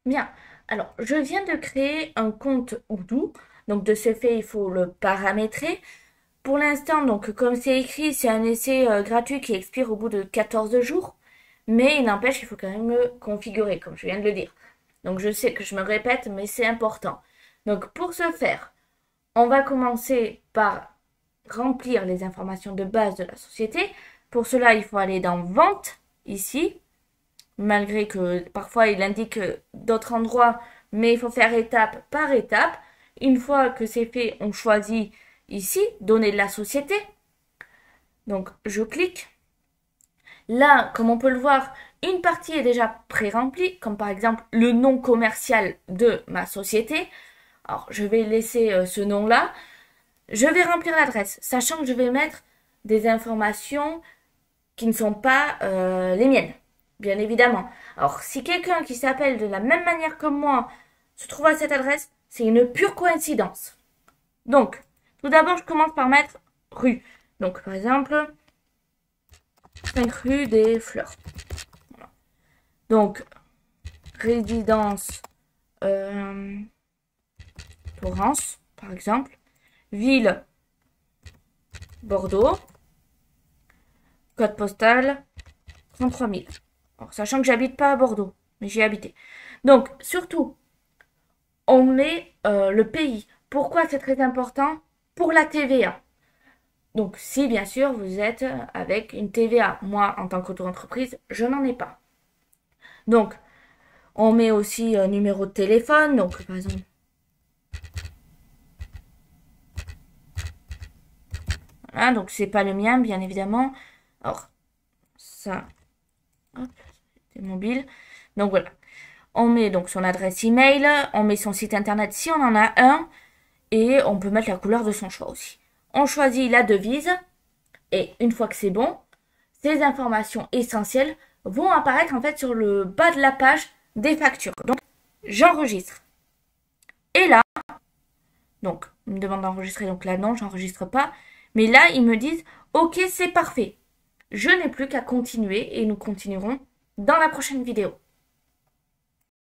Bien. Alors, je viens de créer un compte Odoo. Donc, de ce fait, il faut le paramétrer. Pour l'instant, donc, comme c'est écrit, c'est un essai gratuit qui expire au bout de 14 jours. Mais il n'empêche, il faut quand même le configurer, comme je viens de le dire. Donc, je sais que je me répète, mais c'est important. Donc, pour ce faire, on va commencer par remplir les informations de base de la société. Pour cela, il faut aller dans Vente, ici. Malgré que parfois il indique d'autres endroits, mais il faut faire étape par étape. Une fois que c'est fait, on choisit ici, données de la société. Donc je clique. Là, comme on peut le voir, une partie est déjà pré-remplie, comme par exemple le nom commercial de ma société. Alors je vais laisser ce nom-là. Je vais remplir l'adresse, sachant que je vais mettre des informations qui ne sont pas les miennes, bien évidemment. Alors, si quelqu'un qui s'appelle de la même manière que moi se trouve à cette adresse, c'est une pure coïncidence. Donc, tout d'abord, je commence par mettre rue. Donc, par exemple, 5 rue des Fleurs. Voilà. Donc, résidence Florence, par exemple. Ville, Bordeaux. Code postal, 33 000. Alors, sachant que j'habite pas à Bordeaux, mais j'y ai habité. Donc, surtout, on met le pays. Pourquoi c'est très important? Pour la TVA. Donc, si bien sûr vous êtes avec une TVA. Moi, en tant qu'auto-entreprise, je n'en ai pas. Donc, on met aussi numéro de téléphone. Donc, par exemple, voilà, donc c'est pas le mien, bien évidemment. Alors, ça, hop, c'est mobile. Donc voilà. On met donc son adresse email, on met son site internet si on en a un, et on peut mettre la couleur de son choix aussi. On choisit la devise, et une fois que c'est bon, ces informations essentielles vont apparaître en fait sur le bas de la page des factures. Donc, j'enregistre. Et là, donc, il me demande d'enregistrer, donc là, non, j'enregistre pas. Mais là, ils me disent, ok, c'est parfait. Je n'ai plus qu'à continuer et nous continuerons dans la prochaine vidéo.